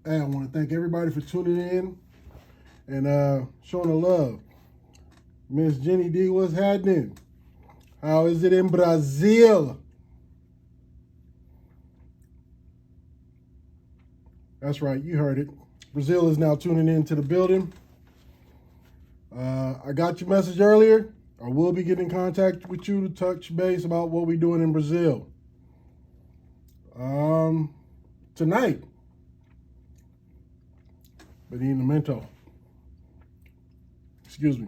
Hey, I want to thank everybody for tuning in and showing the love. Miss Jenny D, what's happening? How is it in Brazil? That's right, you heard it. Brazil is now tuning into the building. I got your message earlier. I will be getting in contact with you to touch base about what we're doing in Brazil. Tonight, Benimento. Excuse me.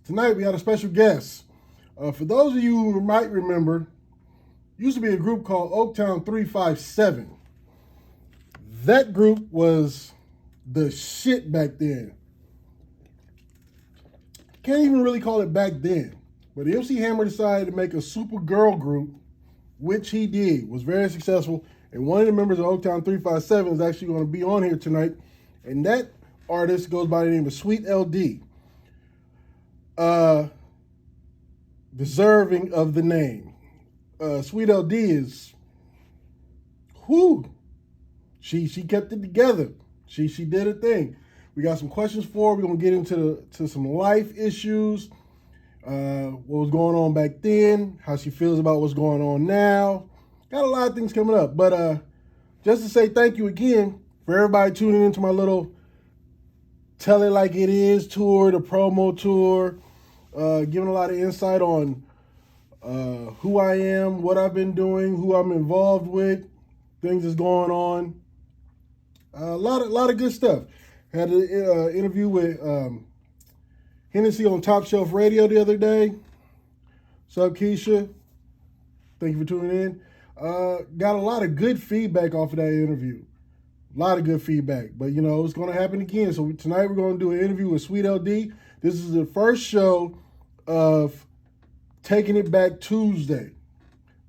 Tonight we had a special guest. For those of you who might remember, used to be a group called Oaktown 357. That group was the shit back then. Can't even really call it back then. But MC Hammer decided to make a super girl group, which he did, was very successful. And one of the members of Oaktown 357 is actually going to be on here tonight. And that artist goes by the name of Sweet LD. Deserving of the name. Sweet LD is, whoo, she kept it together. She did a thing. We got some questions for her. We're going to get into some life issues, what was going on back then, how she feels about what's going on now. Got a lot of things coming up. But just to say thank you again for everybody tuning into my little Tell It Like It Is tour, the promo tour, giving a lot of insight on who I am, what I've been doing, who I'm involved with, things that's going on. A lot of good stuff. Had an interview with Hennessy on Top Shelf Radio the other day. What's up, Keisha? Thank you for tuning in. Got a lot of good feedback off of that interview. A lot of good feedback. But, you know, it's going to happen again. So tonight we're going to do an interview with Sweet LD. This is the first show of Taking It Back Tuesday.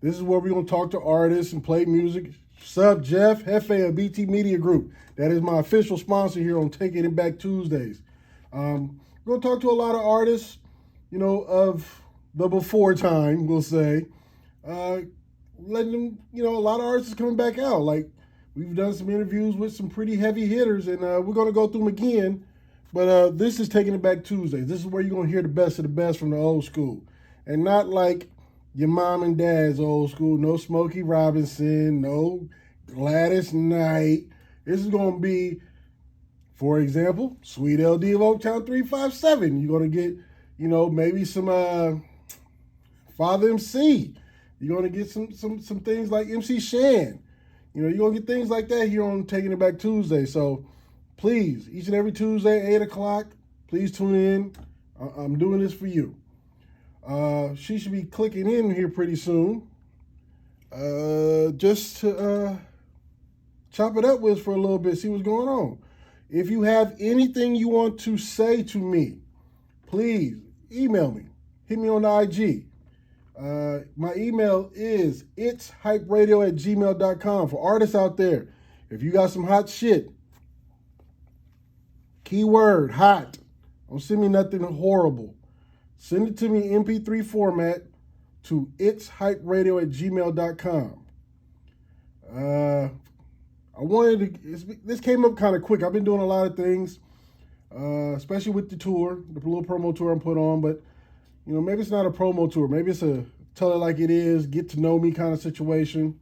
This is where we're going to talk to artists and play music. Sub Jeff Hefe of BT Media Group. That is my official sponsor here on Taking It Back Tuesdays. We're going to talk to a lot of artists, you know, of the before time, we'll say. Letting them, you know, a lot of artists coming back out. Like, we've done some interviews with some pretty heavy hitters, and we're going to go through them again. But this is Taking It Back Tuesdays. This is where you're going to hear the best of the best from the old school. And not like your mom and dad's old school. No Smokey Robinson, no Gladys Knight. This is going to be, for example, Sweet LD of Oaktown 357. You're going to get, you know, maybe some Father MC. You're going to get some things like MC Shan. You know, you're going to get things like that here on Taking It Back Tuesday. So please, each and every Tuesday, 8 o'clock, please tune in. I'm doing this for you. She should be clicking in here pretty soon. Just to chop it up with for a little bit, see what's going on. If you have anything you want to say to me, please email me. Hit me on the IG. My email is itshyperadio@gmail.com. For artists out there, if you got some hot shit, keyword hot, don't send me nothing horrible. Send it to me in MP3 format to itshyperadio@gmail.com. This came up kind of quick. I've been doing a lot of things, especially with the tour, the little promo tour I'm put on, but you know, maybe it's not a promo tour. Maybe it's a tell it like it is, get to know me kind of situation.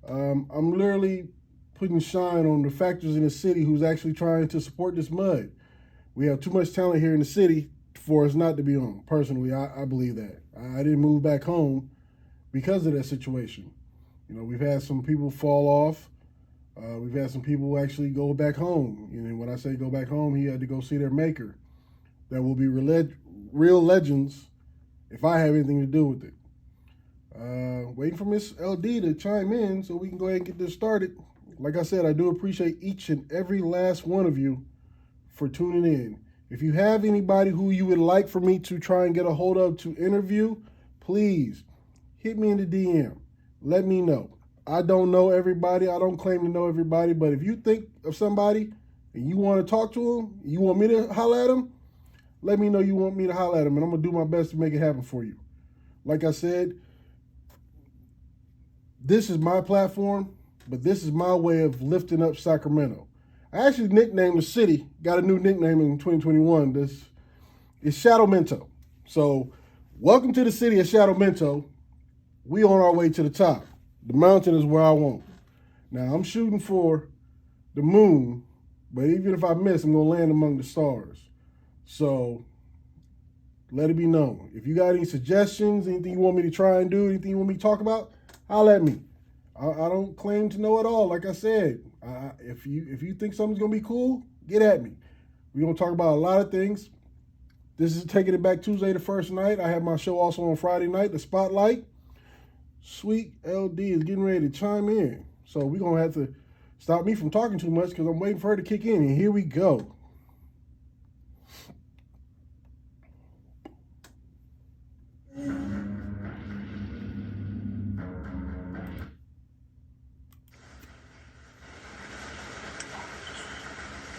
I'm literally putting shine on the factors in the city who's actually trying to support this mud. We have too much talent here in the city for us not to be on. Personally, I believe that. I didn't move back home because of that situation. You know, we've had some people fall off. We've had some people actually go back home. And when I say go back home, he had to go see their maker. That will be real legends if I have anything to do with it. Waiting for Miss LD to chime in so we can go ahead and get this started. Like I said, I do appreciate each and every last one of you for tuning in. If you have anybody who you would like for me to try and get a hold of to interview, please hit me in the DM. Let me know. I don't know everybody. I don't claim to know everybody. But if you think of somebody and you want to talk to them, you want me to holler at them, let me know you want me to holler at them, and I'm going to do my best to make it happen for you. Like I said, this is my platform, but this is my way of lifting up Sacramento. I actually nicknamed the city, got a new nickname in 2021. This is Shadowmento. So, welcome to the city of Shadowmento. We on our way to the top. The mountain is where I want. Now, I'm shooting for the moon, but even if I miss, I'm going to land among the stars. So, let it be known. If you got any suggestions, anything you want me to try and do, anything you want me to talk about, holler at me. I don't claim to know it all. Like I said, if you think something's going to be cool, get at me. We're going to talk about a lot of things. This is Taking It Back Tuesday, the first night. I have my show also on Friday night, The Spotlight. Sweet LD is getting ready to chime in. So we're going to have to stop me from talking too much because I'm waiting for her to kick in. And here we go.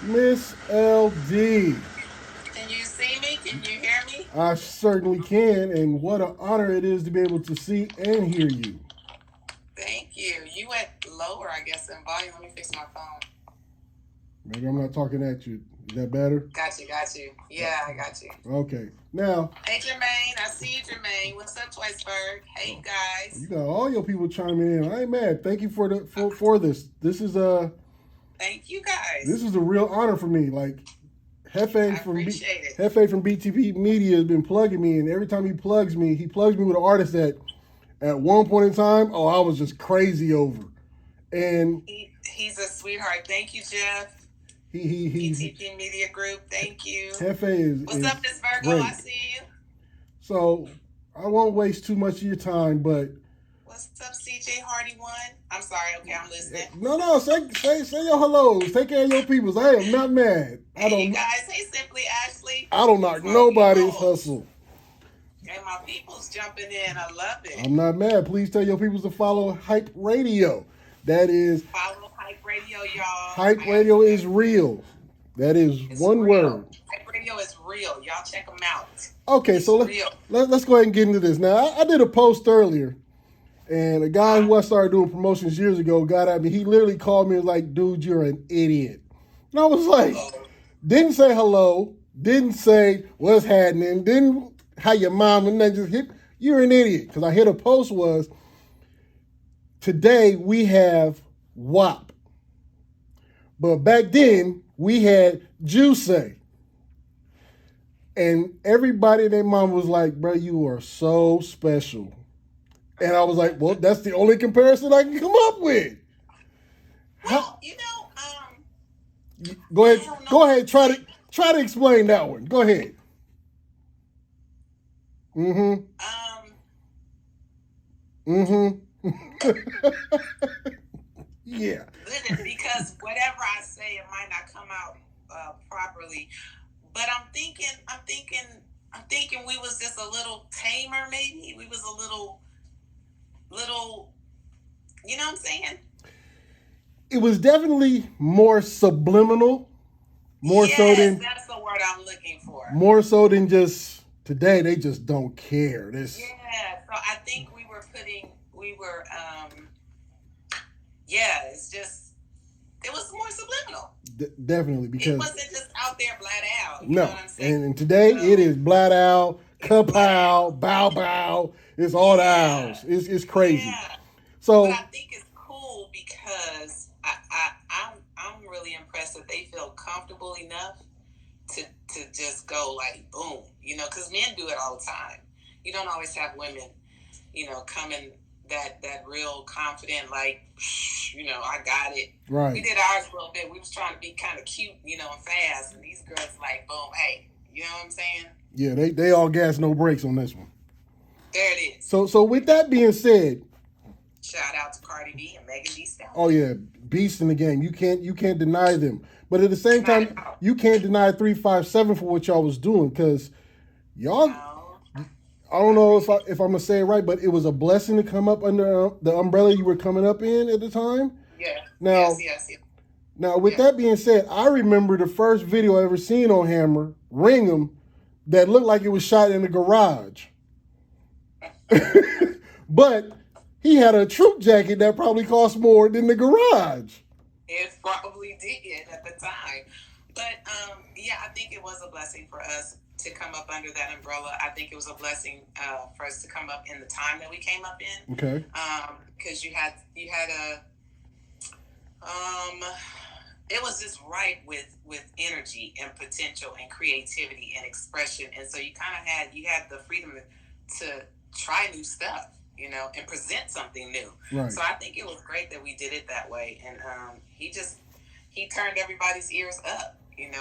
Miss LD. Can you see me? Can you hear me? I certainly can, and what an honor it is to be able to see and hear you. Thank you. You went lower, I guess, in volume. Let me fix my phone. Maybe I'm not talking at you. Is that better? Got you. Yeah, I got you. Okay. Now. Hey, Jermaine. I see you, Jermaine. What's up, Twiceberg? Hey, you guys. You got all your people chiming in. I ain't mad. Thank you for this. This is Thank you guys. This is a real honor for me. Like Hefe from BTP Media has been plugging me, and every time he plugs me with an artist that at one point in time, I was just crazy over. And he's a sweetheart. Thank you, Jeff. He's BTP Media Group. Thank you. Hefe is. What's up, Miss Virgo? Great. I see you. So I won't waste too much of your time, but what's up, CJ Hardy one? I'm sorry. Okay, I'm listening. No. Say your hellos. Take care of your peoples. I am not mad. Hey, you guys. Hey, Simply Ashley. I don't knock nobody's hustle. And my people's jumping in. I love it. I'm not mad. Please tell your peoples to follow Hype Radio. That is follow Hype Radio, y'all. Hype Radio is real. That is one word. Hype Radio is real. Y'all check them out. Okay, so let's go ahead and get into this. Now, I did a post earlier, and a guy who I started doing promotions years ago got at me. He literally called me and was like, dude, you're an idiot. And I was like, didn't say hello, didn't say what's happening, didn't how your mom, and then just hit, you're an idiot. Because I hit a post was, today we have WAP. But back then, we had Juice. And everybody and their mom was like, bro, you are so special. And I was like, well, that's the only comparison I can come up with. Well, Go ahead. Try to explain that one. Go ahead. Yeah. Because whatever I say, it might not come out properly. But I'm thinking we was just a little tamer, maybe. We was a little, you know what I'm saying? It was definitely more subliminal. That's the word I'm looking for. More so than just today. They just don't care. So I think it's just, it was more subliminal. Definitely, because it wasn't just out there blat out. You know what I'm saying? And today it is blat out, kapow, bow bow. It's all the owls. It's crazy. Yeah. So, but I think it's cool because I'm really impressed that they feel comfortable enough to just go like boom, because men do it all the time. You don't always have women, coming that real confident, like, I got it. Right. We did ours a little bit. We was trying to be kind of cute, and fast. And these girls like, boom, hey, you know what I'm saying? Yeah, they all gas, no brakes on this one. There it is. So with that being said, shout out to Cardi B and Megan Thee Stallion. Oh yeah, beasts in the game. You can't deny them. But at the same time, you can't deny 357 for what y'all was doing, because y'all. I don't know if I'm gonna say it right, but it was a blessing to come up under the umbrella you were coming up in at the time. Yeah. Now, yes. Now, with that being said, I remember the first video I ever seen on Hammer, Ring 'Em, that looked like it was shot in the garage. But he had a troop jacket that probably cost more than the garage. It probably did at the time. But yeah, I think it was a blessing for us to come up under that umbrella. I think it was a blessing for us to come up in the time that we came up in. Okay. Because you had a it was just right with energy and potential and creativity and expression, and so you kind of had the freedom to try new stuff, and present something new. Right. So I think it was great that we did it that way, and he turned everybody's ears up,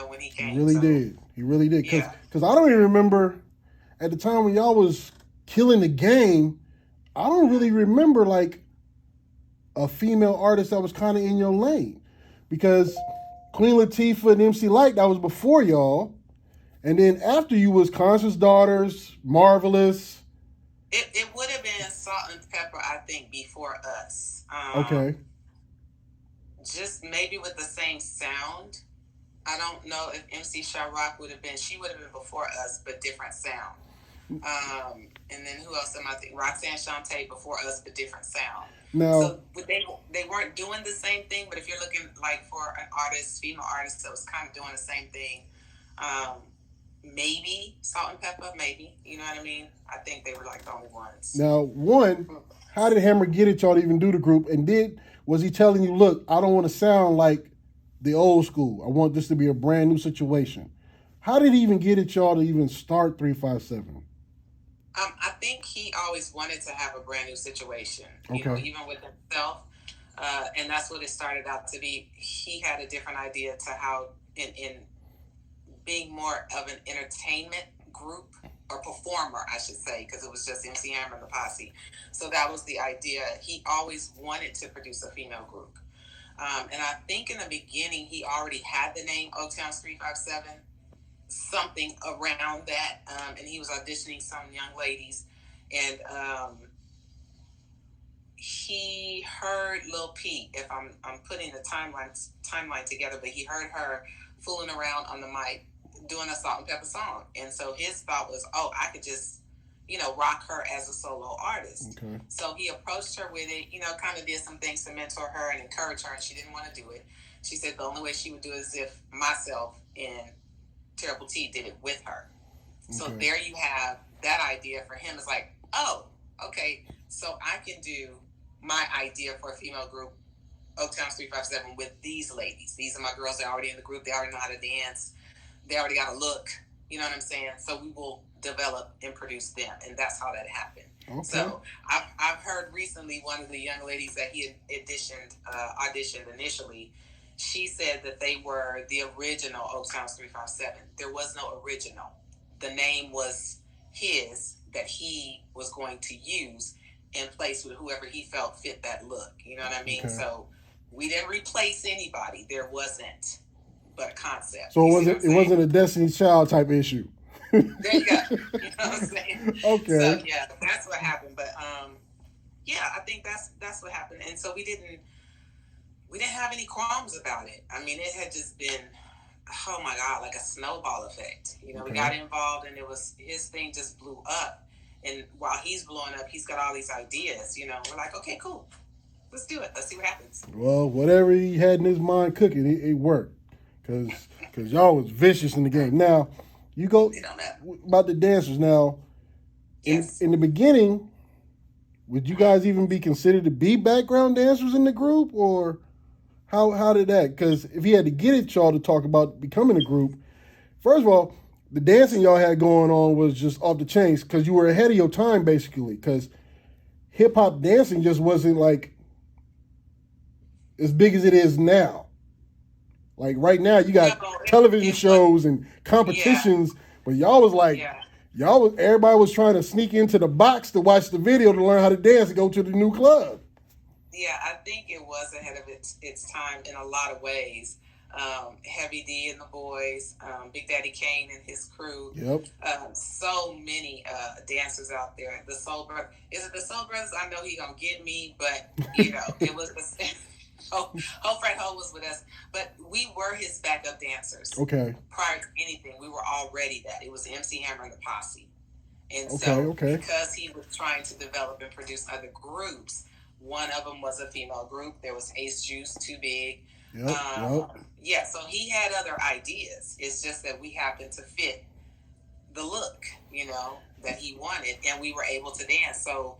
when he came. He really did. He really did. Yeah. Because I don't even remember at the time when y'all was killing the game. I don't really remember like a female artist that was kind of in your lane, because Queen Latifah and MC Lyte, that was before y'all, and then after you was Conscious Daughters, Marvelous. It would have been Salt and Pepper, I think, before us. Okay. Just maybe with the same sound. I don't know if MC Shyrock would have been. She would have been before us, but different sound. And then who else am I thinking? Roxanne Shante before us, but different sound. Now, so they weren't doing the same thing, but if you're looking like for an artist, female artist that was kind of doing the same thing, maybe Salt and Pepper, maybe. You know what I mean? I think they were like the only ones. Now, one, how did Hammer get it y'all to even do the group? And was he telling you, look, I don't want to sound like the old school. I want this to be a brand new situation. How did he even get it y'all to even start 357? I think he always wanted to have a brand new situation, okay. Even with himself. And that's what it started out to be. He had a different idea to how in being more of an entertainment group or performer, I should say, because it was just MC Hammer and the Posse. So that was the idea. He always wanted to produce a female group. And I think in the beginning, he already had the name Oaktown 357, something around that. And he was auditioning some young ladies. And he heard Lil P, if I'm putting the timeline together, but he heard her fooling around on the mic doing a Salt and Pepper song. And so his thought was, I could just, rock her as a solo artist. Okay. So he approached her with it, kind of did some things to mentor her and encourage her, and she didn't want to do it. She said the only way she would do it is if myself and Terrible T did it with her. Okay. So there you have that idea for him. Is like, okay, so I can do my idea for a female group, Oaktown 357, with these ladies. These are my girls. They're already in the group. They already know how to dance. They already got a look. You know what I'm saying? So we will develop and produce them, and that's how that happened. Okay. So I've heard recently one of the young ladies that he had auditioned initially. She said that they were the original Oaktown 357. There was no original. The name was his that he was going to use in place with whoever he felt fit that look. You know what I mean? Okay. So we didn't replace anybody. There wasn't, but a concept. So it wasn't a Destiny's Child type issue. There you go. You know what I'm saying? Okay. So yeah, that's what happened. But yeah, I think that's what happened. And so we didn't have any qualms about it. I mean, it had just been, oh my God, like a snowball effect. Okay. We got involved, and his thing just blew up. And while he's blowing up, he's got all these ideas. We're like, okay, cool, let's do it. Let's see what happens. Well, whatever he had in his mind cooking, it worked, because y'all was vicious in the game. Now, you go about the dancers. Now, yes. in the beginning, would you guys even be considered to be background dancers in the group, or how did that? Because if he had to get at y'all to talk about becoming a group, first of all, the dancing y'all had going on was just off the chains, because you were ahead of your time, basically, because hip-hop dancing just wasn't like as big as it is now. Like right now, you got television shows and competitions, but y'all was like, everybody was trying to sneak into the box to watch the video to learn how to dance and go to the new club. Yeah, I think it was ahead of its time in a lot of ways. Heavy D and the boys, Big Daddy Kane and his crew. Yep. So many dancers out there. The Soul Brothers. Is it the Soul Brothers? I know he gonna get me, but it was the Ho Fred Ho was with us, but we were his backup dancers. Okay. Prior to anything, we were already that. It was MC Hammer and the Posse, and because he was trying to develop and produce other groups. One of them was a female group. There was Ace Juice, Too Big. Yep. Yeah, so he had other ideas. It's just that we happened to fit the look, that he wanted, and we were able to dance. So,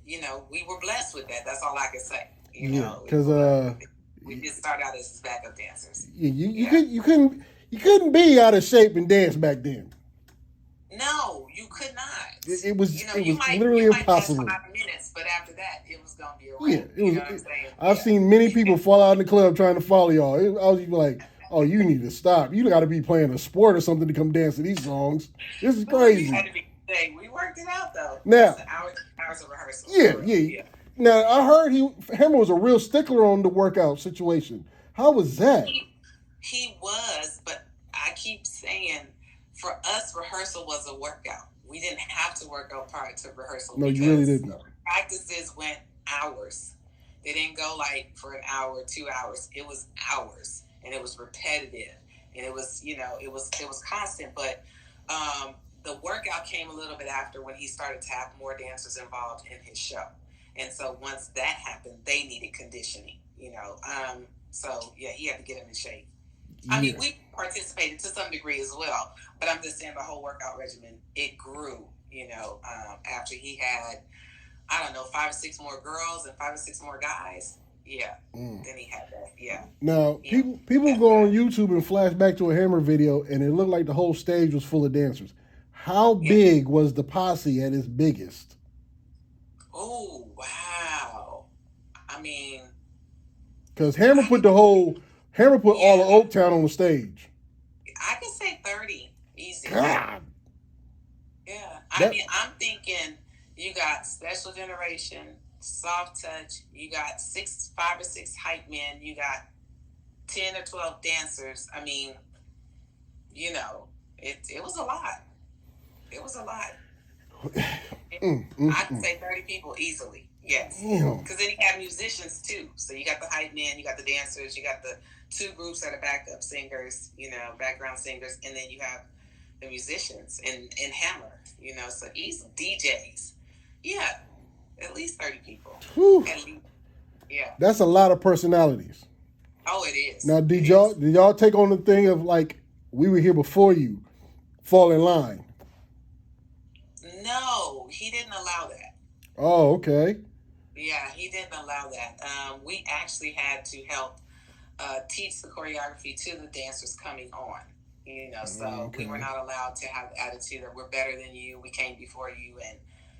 we were blessed with that. That's all I can say. Because we did start out as backup dancers. You couldn't be out of shape and dance back then. No, you could not. It was literally impossible. Dance 5 minutes, but after that, it was gonna be a wrap. Yeah, what I'm saying? I've seen many people fall out in the club trying to follow y'all. I was like, oh, you need to stop. You got to be playing a sport or something to come dance to these songs. This is crazy. We worked it out though. Now, hours of rehearsal. Yeah. Now I heard Hammer was a real stickler on the workout situation. How was that? He was, but I keep saying, for us, rehearsal was a workout. We didn't have to work out prior to rehearsal. No, you really didn't. Practices went hours. They didn't go like for an hour, 2 hours. It was hours, and it was repetitive, and it was, it was constant. But the workout came a little bit after, when he started to have more dancers involved in his show, and so once that happened, they needed conditioning. So yeah, he had to get him in shape. I mean, we participated to some degree as well, but I'm just saying the whole workout regimen, it grew, after he had, 5 or 6 more girls and 5 or 6 more guys. Yeah. Then he had that. Yeah. Now, people go on YouTube and flash back to a Hammer video, and it looked like the whole stage was full of dancers. How big was the posse at its biggest? Oh, wow. I mean, because Hammer put all of Oaktown on the stage. I could say 30 easy. God. Yeah. I'm thinking you got Special Generation, Soft Touch, you got 5 or 6 hype men, you got 10 or 12 dancers. I mean, it was a lot. It was a lot. I could say 30 people easily. Yes. Because then you have musicians too. So you got the hype men, you got the dancers, you got the 2 groups that are backup singers, background singers, and then you have the musicians and Hammer, so easy DJs. Yeah. At least 30 people. Whew. At least. Yeah. That's a lot of personalities. Oh, it is. Now, did y'all take on the thing of like, we were here before you, fall in line? No, he didn't allow that. Oh, okay. Yeah, he didn't allow that. We actually had to help teach the choreography to the dancers coming on. So we were not allowed to have the attitude that we're better than you, we came before you, and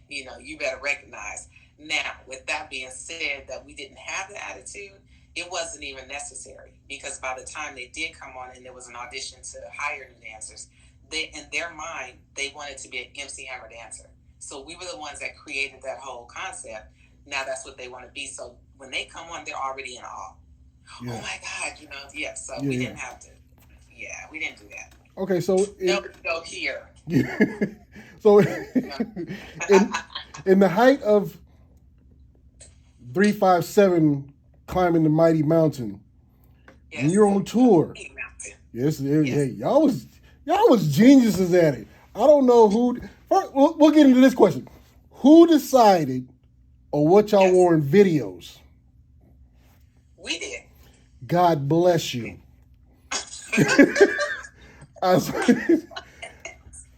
you better recognize. Now, with that being said, that we didn't have the attitude, it wasn't even necessary, because by the time they did come on and there was an audition to hire new dancers, in their mind, they wanted to be an MC Hammer dancer. So we were the ones that created that whole concept. Now that's what they want to be. So when they come on, they're already in awe. Yeah. Oh my God, So we didn't have to. Yeah, we didn't do that. Okay, so go here. So in the height of 357 climbing the mighty mountain, yes. and you're on tour. Yes. Hey, y'all was geniuses at it. I don't know who. First, we'll get into this question. Who decided on what y'all wore in videos? We did. God bless you.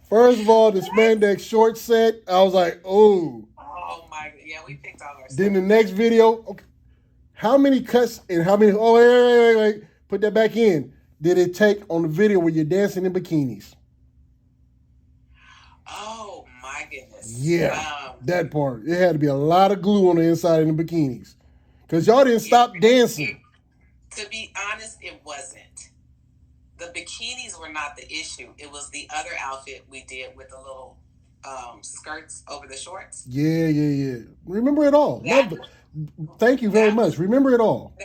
First of all, the spandex short set, I was like, oh. Oh my, yeah, we picked all our stuff. Then the next video, okay, how many cuts and how many, wait, put that back in, did it take on the video where you're dancing in bikinis? Oh my goodness. Yeah, that part. It had to be a lot of glue on the inside of the bikinis. Because y'all didn't stop dancing. To be honest, it wasn't. The bikinis were not the issue. It was the other outfit we did with the little skirts over the shorts. Yeah. Remember it all. Thank you very much. Remember it all.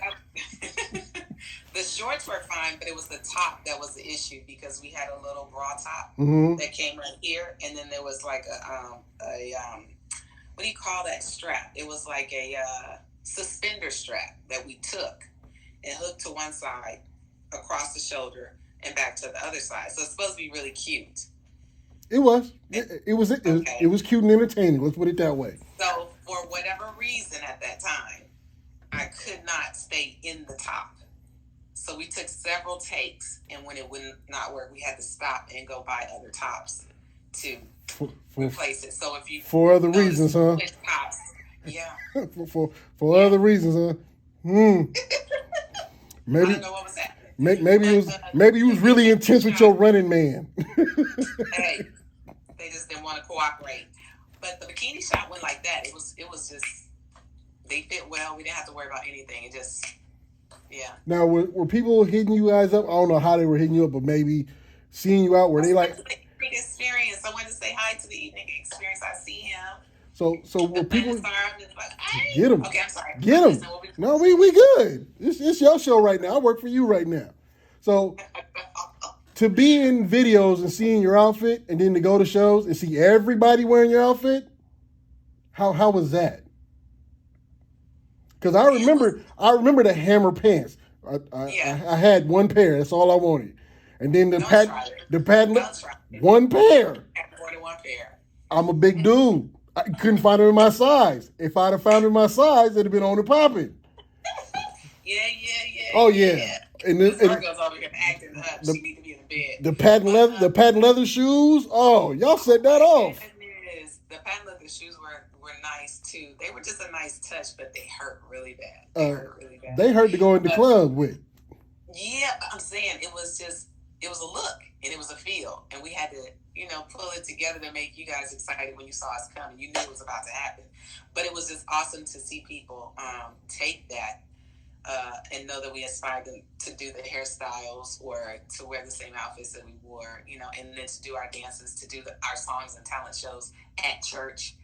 The shorts were fine, but it was the top that was the issue, because we had a little bra top that came right here, and then there was like a what do you call that strap? It was like a suspender strap that we took and hooked to one side, across the shoulder, and back to the other side. So it's supposed to be really cute. It was. It was cute and entertaining. Let's put it that way. So for whatever reason at that time, I could not stay in the top. So we took several takes, and when it would not work, we had to stop and go buy other tops to replace it. So if you for other reasons, huh? Tops, yeah. for other reasons, huh? Maybe I don't know what was happening. Maybe you was really intense with your running man. Hey, they just didn't want to cooperate. But the bikini shot went like that. It was just, they fit well. We didn't have to worry about anything. It just, yeah. Now, were people hitting you guys up? I don't know how they were hitting you up, but maybe seeing you out, were they like... Experience. I wanted to say hi to the evening experience. I see him. So were people... Like, hey. Get him. Okay, I'm sorry. Get him. No, we good. It's your show right now. I work for you right now. So... to be in videos and seeing your outfit, and then to go to shows and see everybody wearing your outfit, how was that? Because I remember the hammer pants. I had one pair. That's all I wanted, and then the patent one pair. More than one pair. I'm a big dude. I couldn't find it in my size. If I'd have found it in my size, it'd have been on and popping. Yeah. Oh yeah. And this girl's over here acting up. She need to be in the bed. The patent leather shoes. Oh, y'all set that off. The patent leather shoes were nice too. They were just a nice touch, but they hurt really bad. They hurt to go in the club with. Yeah, but I'm saying it was a look and it was a feel, and we had to, pull it together to make you guys excited when you saw us coming. You knew it was about to happen, but it was just awesome to see people take that. And know that we aspired to do the hairstyles or to wear the same outfits that we wore, and then to do our dances, to do our songs and talent shows at church.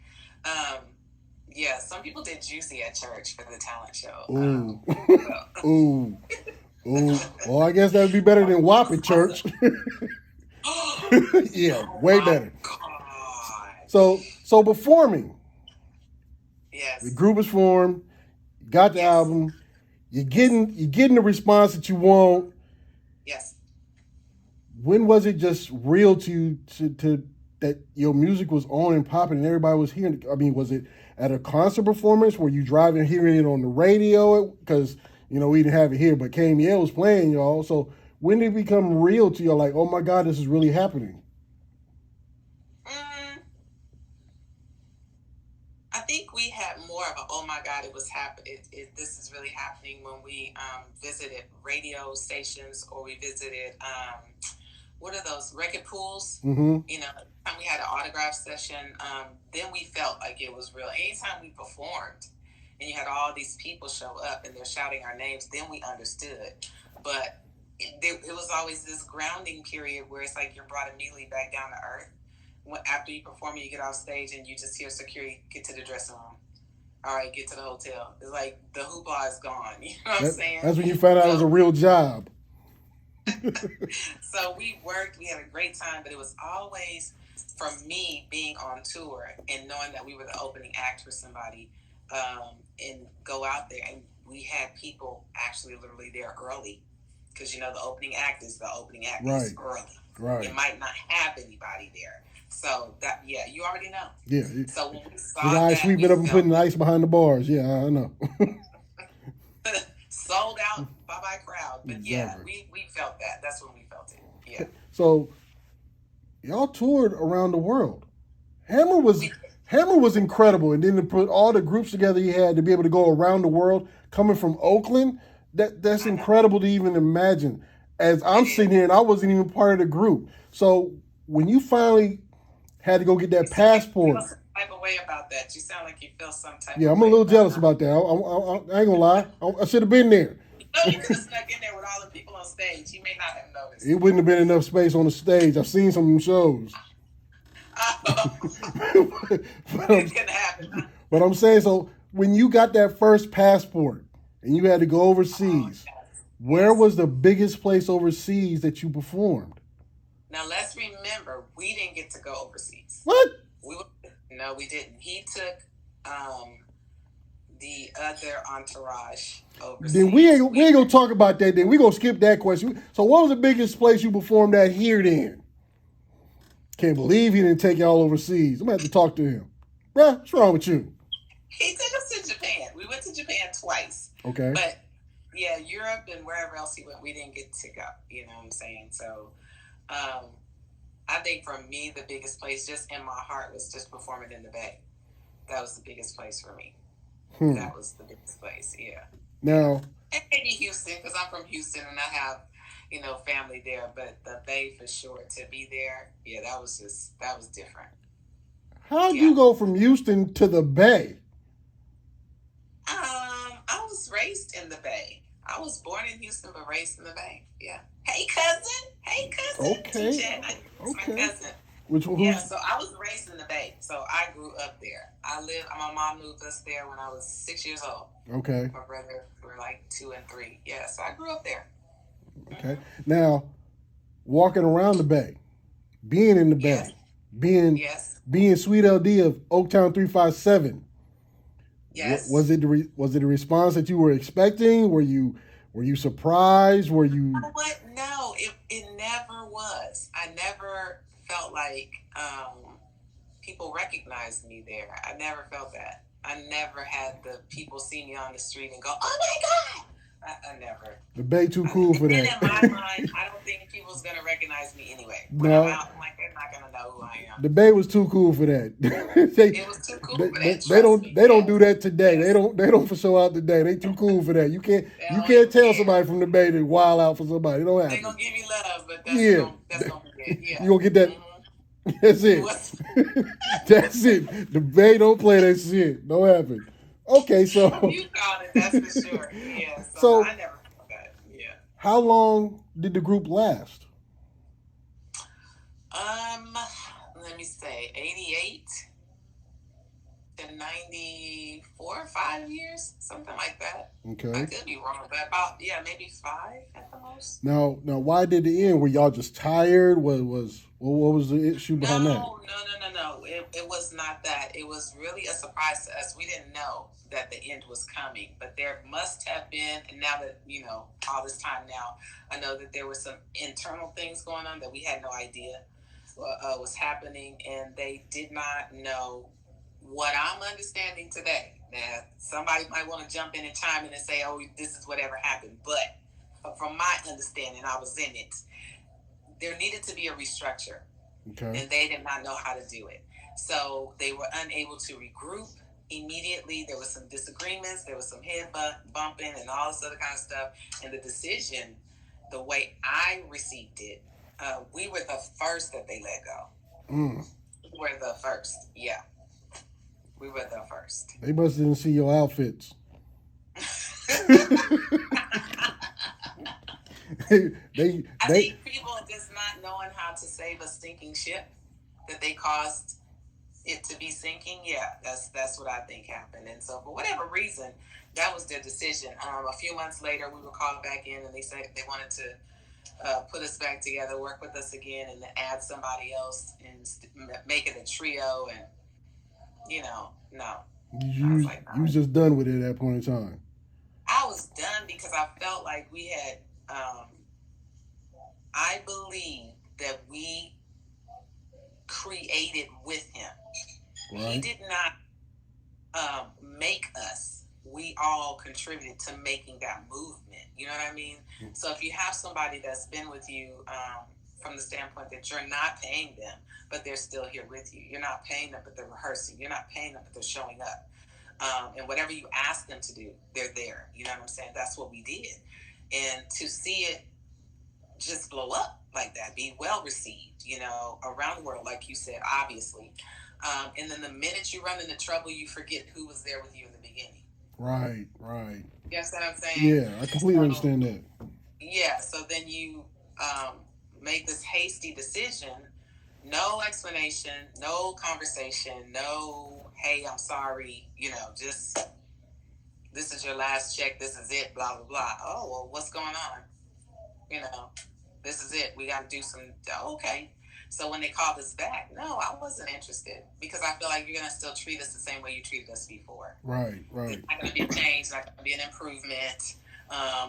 Some people did Juicy at church for the talent show. Ooh. Well, I guess that would be better than WAP at church. Yeah, way better. God. So performing. Yes. The group is formed. Got the album. You're getting the response that you want. Yes. When was it just real to you to that your music was on and popping and everybody was hearing it? I mean, was it at a concert performance? Were you driving hearing it on the radio? Because, we didn't have it here, but KML was playing, y'all. So when did it become real to you? Like, oh my God, this is really happening? I think we had more of a, oh my God, it was happening. This is really happening when we visited radio stations, or we visited, what are those, record pools? Mm-hmm. Time we had an autograph session, then we felt like it was real. Anytime we performed and you had all these people show up and they're shouting our names, then we understood. But it was always this grounding period where it's like you're brought immediately back down to earth. After you perform, you get off stage and you just hear security, get to the dressing room. All right, get to the hotel. It's like the hoopla is gone. You know what I'm saying? That's when you found out it was a real job. So we worked. We had a great time, but it was always, for me, being on tour and knowing that we were the opening act for somebody, and go out there. And we had people actually literally there early, because, the opening act is the opening act. Right. It's early. Right. You might not have anybody there. So you already know. Yeah. So when we saw the guy that, sweeping up and putting the ice behind the bars. Yeah, I know. Sold out, bye-bye crowd. But exactly. we felt that. That's when we felt it. Yeah. So y'all toured around the world. Hammer was incredible, and then to put all the groups together you had to be able to go around the world, coming from Oakland, that's incredible to even imagine. As I'm sitting here and I wasn't even part of the group. So when you finally had to go get that passport. You feel some type of way about that. You sound like you feel some type of way. Yeah, I'm a little jealous about that. I ain't gonna lie. I should have been there. You could have snuck in there with all the people on stage. You may not have noticed. It wouldn't have been enough space on the stage. I've seen some of them shows. It can happen. But I'm saying, so when you got that first passport and you had to go overseas, where was the biggest place overseas that you performed? Now, let's remember, we didn't get to go overseas. What? No, we didn't. He took the other entourage overseas. Then we ain't going to talk about that then. We're going to skip that question. So what was the biggest place you performed at here then? Can't believe he didn't take y'all overseas. I'm going to have to talk to him. Bruh, what's wrong with you? He took us to Japan. We went to Japan twice. Okay. But yeah, Europe and wherever else he went, we didn't get to go. You know what I'm saying? So, I think for me, the biggest place just in my heart was just performing in the Bay. That was the biggest place for me. That was the biggest place. Yeah. Now, and maybe Houston, because I'm from Houston and I have, family there. But the Bay for sure, to be there, yeah, that was different. How'd you go from Houston to the Bay? I was raised in the Bay. I was born in Houston, but raised in the Bay. Yeah. Hey, cousin. Okay. TJ, my cousin. Which one? Yeah, so I was raised in the Bay. So I grew up there. My mom moved us there when I was 6 years old. Okay. My brother were like 2 and 3. Yeah, so I grew up there. Okay. Now, walking around the Bay, being in the Bay, being Sweet LD of Oaktown 357. Yes. Was it the response that you were expecting? Were you surprised? Were you? You know what? No, it never was. I never felt like people recognized me there. I never felt that. I never had the people see me on the street and go, "Oh my God!" I never. The Bay too cool for that. And in my mind, I don't think people's gonna recognize me anyway. When I'm out, I'm like, they're not gonna know who I am. The Bay was too cool for that. It was too cool for that. They don't do that today. Yes. They don't for show out today. They too cool for that. You can't tell somebody from the Bay to wild out for somebody. It don't happen. They gonna give you love, but that's gonna be it. Yeah. You gonna get that. Mm-hmm. That's it. That's it. The Bay don't play that shit. Don't happen. Okay, so you called it, that's for sure. Yeah. So I never felt that. Yeah. How long did the group last? Let me say 88 to 94, 5 years, something like that. Okay. I could be wrong, but maybe 5 at the most. Now, why did it end? Were y'all just tired? What was the issue behind that? No. It was not that. It was really a surprise to us. We didn't know that the end was coming, but there must have been. And now that all this time now, I know that there were some internal things going on that we had no idea was happening, and they did not know what I'm understanding today. Now, somebody might want to jump in and chime in and say, "Oh, this is whatever happened," but from my understanding, I was in it. There needed to be a restructure. Okay. And they did not know how to do it. So they were unable to regroup immediately. There was some disagreements. There was some head bumping and all this other kind of stuff. And the decision, the way I received it, we were the first that they let go. We were the first. Yeah. We were the first. They must didn't see your outfits. I think people just not knowing how to save a sinking ship, that they caused it to be sinking. Yeah, that's what I think happened. And so for whatever reason, that was their decision. A few months later, we were called back in, and they said they wanted to put us back together, work with us again, and add somebody else and make it a trio. And no. You was just done with it at that point in time. I was done because I felt like we had. I believe that we created with him. Right. He did not make us. We all contributed to making that movement. You know what I mean? Mm-hmm. So if you have somebody that's been with you from the standpoint that you're not paying them, but they're still here with you. You're not paying them, but they're rehearsing. You're not paying them, but they're showing up. And whatever you ask them to do, they're there. You know what I'm saying? That's what we did. And to see it just blow up like that, be well received, around the world, like you said, obviously. And then the minute you run into trouble, you forget who was there with you in the beginning. Right. You understand what I'm saying? Yeah, I completely understand that. Yeah, so then you make this hasty decision, no explanation, no conversation, no, hey, I'm sorry, just this is your last check, this is it, blah, blah, blah. Oh, well, what's going on? This is it. We got to do some, okay. So when they called us back, no, I wasn't interested because I feel like you're going to still treat us the same way you treated us before. Right. It's not going to be a change. It's not going to be an improvement.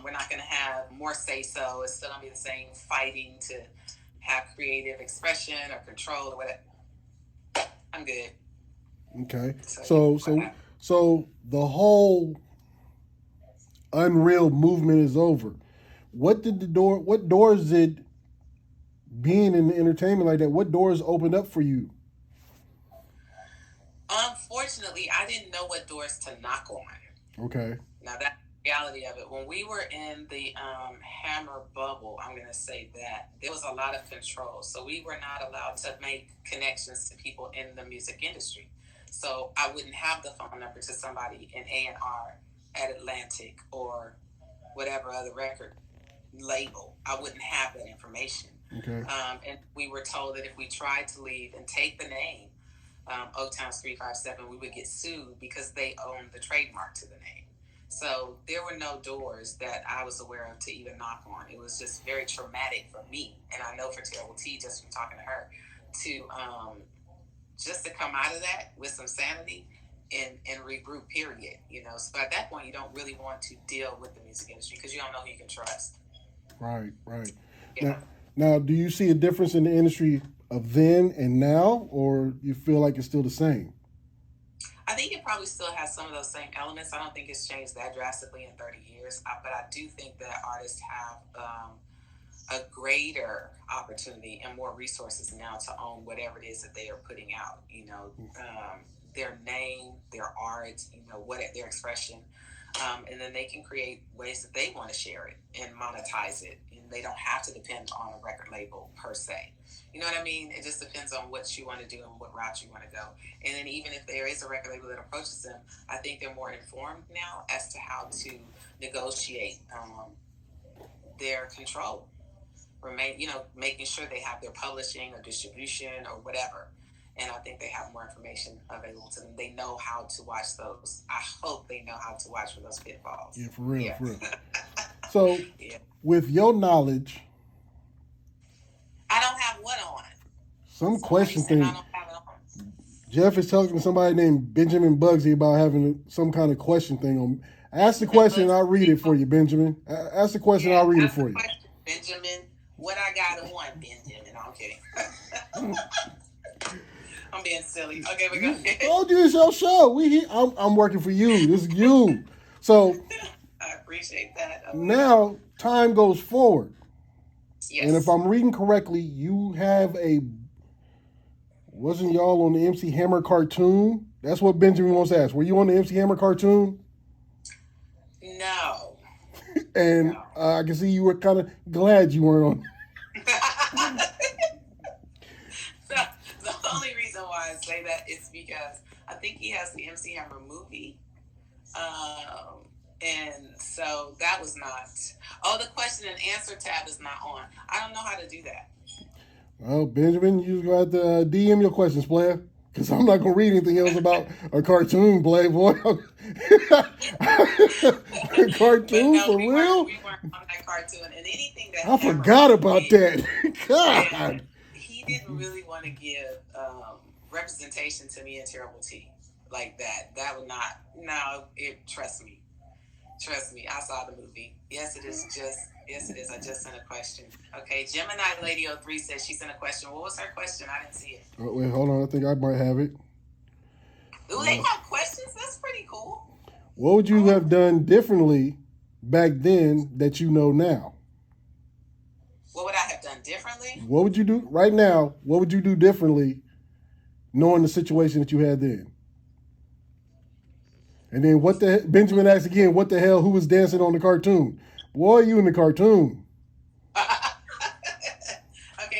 We're not going to have more say-so. It's still going to be the same fighting to have creative expression or control or whatever. I'm good. Okay. So the whole unreal movement is over. What doors did being in the entertainment like that, what doors opened up for you? Unfortunately, I didn't know what doors to knock on. Okay. Now that's the reality of it. When we were in the Hammer bubble, I'm going to say that there was a lot of control. So we were not allowed to make connections to people in the music industry. So I wouldn't have the phone number to somebody in A&R at Atlantic or whatever other record label. I wouldn't have that information. Okay. And we were told that if we tried to leave and take the name, Oaktown's 357, we would get sued because they owned the trademark to the name. So there were no doors that I was aware of to even knock on. It was just very traumatic for me, and I know for Terrible T, just from talking to her, to just to come out of that with some sanity and regroup, period. You know, so at that point, you don't really want to deal with the music industry because you don't know who you can trust. Right. Yeah. Now, do you see a difference in the industry of then and now, or you feel like it's still the same? I think it probably still has some of those same elements. I don't think it's changed that drastically in 30 years, but I do think that artists have a greater opportunity and more resources now to own whatever it is that they are putting out. You know, their name, their art, you know, what their expression. And then they can create ways that they want to share it and monetize it. And they don't have to depend on a record label per se. You know what I mean? It just depends on what you want to do and what route you want to go. And then even if there is a record label that approaches them, I think they're more informed now as to how to negotiate their control. Making sure they have their publishing or distribution or whatever. And I think they have more information available to them. They know how to watch those. I hope they know how to watch for those pitfalls. Yeah, for real. So, with your knowledge, I don't have one on. Some question thing. I don't have it on. Jeff is talking to somebody named Benjamin Bugsy about having some kind of question thing on. Ask the question and I'll read it for you, Benjamin. Ask the question and I'll read it for you. Benjamin, what I got on, Benjamin? No, I'm kidding. I'm being silly. Okay, we go ahead. Told you it's your show. I'm working for you. This is you. So I appreciate that. Now time goes forward. Yes. And if I'm reading correctly, you have wasn't y'all on the MC Hammer cartoon? That's what Benjamin wants to ask. Were you on the MC Hammer cartoon? No. And no. I can see you were kind of glad you weren't on. The only reason why I say that is because I think he has the MC Hammer movie. And so that was not. Oh, the question and answer tab is not on. I don't know how to do that. Well, Benjamin, you just got to DM your questions, player. Because I'm not going to read anything else about a cartoon, Playboy. Cartoon, no, for real? We weren't on that cartoon. And anything that I forgot about that. God. Yeah, he didn't really want to give representation to me and Terrible T like that. That would not. No, trust me. Trust me. I saw the movie. Yes, it is. I just sent a question. Okay, Gemini Lady 03 says she sent a question. What was her question? I didn't see it. Oh, wait, hold on. I think I might have it. Ooh, they have questions? That's pretty cool. What would you have done differently back then that you know now? What would I have done differently? What would you do right now? What would you do differently knowing the situation that you had then? And then Benjamin asked again, what the hell, who was dancing on the cartoon? Boy, you in the cartoon. Okay,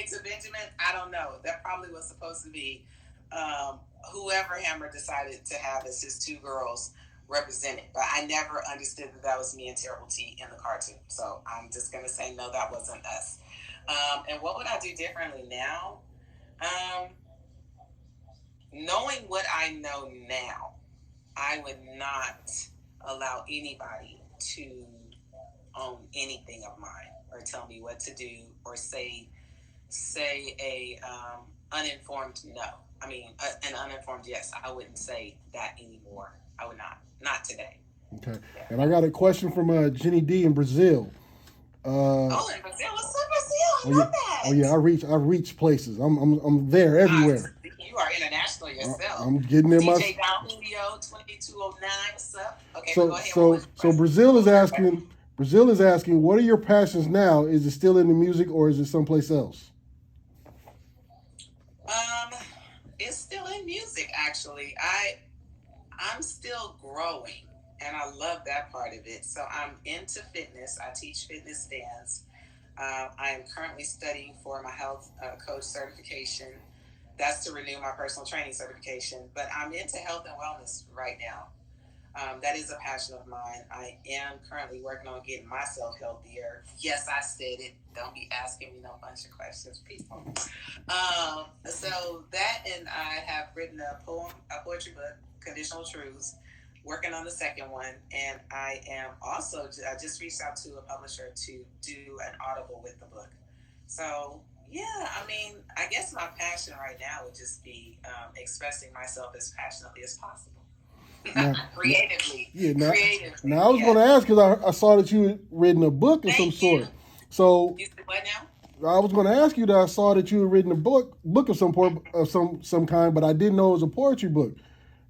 to Benjamin, I don't know. That probably was supposed to be whoever Hammer decided to have as his two girls represented. But I never understood that was me and Terrible T in the cartoon. So I'm just going to say, no, that wasn't us. And what would I do differently now? Knowing what I know now, I would not allow anybody to own anything of mine or tell me what to do or say a uninformed no. I mean, an uninformed yes. I wouldn't say that anymore. I would not today. Okay. Yeah. And I got a question from Jenny D in Brazil. In Brazil, what's up, Brazil? I love that. Oh yeah, I reach places. I'm there everywhere. You are international yourself. yourself. I'm getting in my. DJ Don Julio 2209. What's up? Okay, but So go ahead. so Brazil is asking. Brazil is asking, what are your passions now? Is it still in the music or is it someplace else? It's still in music actually. I'm still growing and I love that part of it. So I'm into fitness. I teach fitness dance. I am currently studying for my health coach certification. That's to renew my personal training certification. But I'm into health and wellness right now. That is a passion of mine. I am currently working on getting myself healthier. Yes, I said it. Don't be asking me no bunch of questions, people. So that, and I have written a poetry book, Conditional Truths, working on the second one. And I am also, I just reached out to a publisher to do an audible with the book. So yeah, I mean, I guess my passion right now would just be expressing myself as passionately as possible. Creatively. Yeah. Now I was going to ask because I saw that you had written a book of some sort. So you said what now? I was going to ask you that I saw that you had written a book of some kind, but I didn't know it was a poetry book.